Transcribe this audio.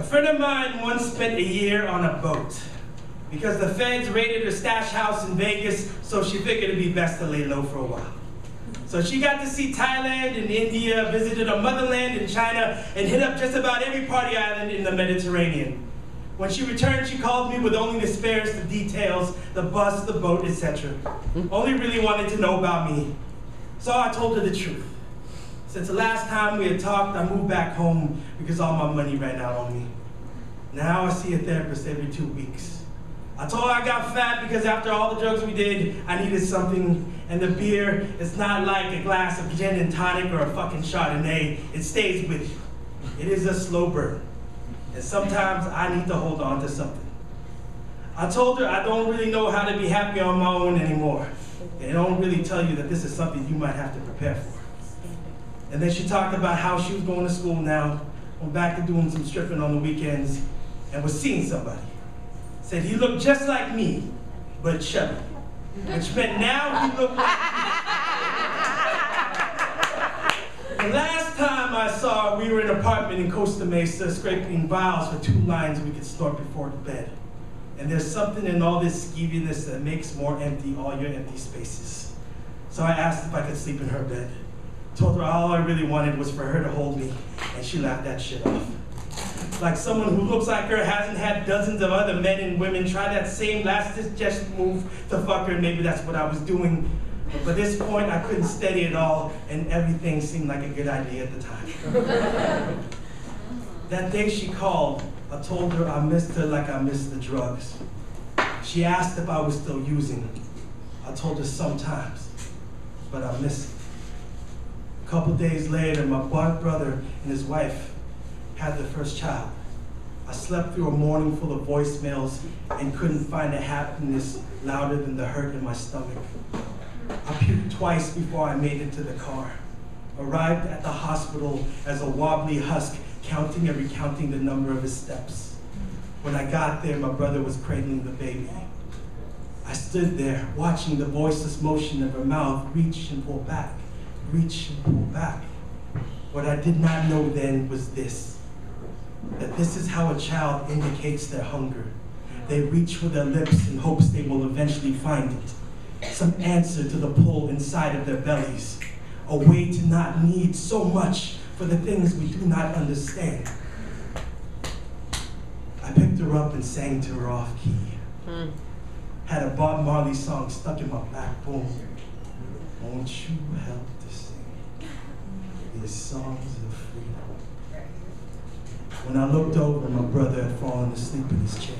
A friend of mine once spent a year on a boat because the feds raided her stash house in Vegas, so she figured it'd be best to lay low for a while. So she got to see Thailand and India, visited her motherland in China, and hit up just about every party island in the Mediterranean. When she returned, she called me with only the spares, the details, the bus, the boat, etc. Only really wanted to know about me. So I told her the truth. Since the last time we had talked, I moved back home because all my money ran out on me. Now I see a therapist every 2 weeks. I told her I got fat because after all the drugs we did, I needed something, and the beer is not like a glass of gin and tonic or a fucking Chardonnay. It stays with you. It is a slow burn, and sometimes I need to hold on to something. I told her I don't really know how to be happy on my own anymore. They don't really tell you that this is something you might have to prepare for. And then she talked about how she was going to school now, went back to doing some stripping on the weekends, and was seeing somebody. Said he looked just like me, but chubby. Which meant now he looked like me. The last time I saw her, we were in an apartment in Costa Mesa, scraping vials for 2 lines we could snort before the bed. And there's something in all this skeeviness that makes more empty all your empty spaces. So I asked if I could sleep in her bed. Told her all I really wanted was for her to hold me, and she laughed that shit off. Like someone who looks like her hasn't had dozens of other men and women try that same last-ditch move to fuck her, maybe that's what I was doing. But by this point, I couldn't steady it all, and everything seemed like a good idea at the time. That day she called, I told her I missed her like I missed the drugs. She asked if I was still using. I told her sometimes, but I missed it. A couple days later, my brother and his wife had their first child. I slept through a morning full of voicemails and couldn't find a happiness louder than the hurt in my stomach. I puked twice before I made it to the car. Arrived at the hospital as a wobbly husk, counting and recounting the number of his steps. When I got there, my brother was cradling the baby. I stood there, watching the voiceless motion of her mouth reach and pull back, reach and pull back. What I did not know then was this, that this is how a child indicates their hunger. They reach for their lips in hopes they will eventually find it. Some answer to the pull inside of their bellies. A way to not need so much for the things we do not understand. I picked her up and sang to her off key. Had a Bob Marley song stuck in my backbone. Won't you help to sing these songs of freedom? When I looked over, my brother had fallen asleep in his chair.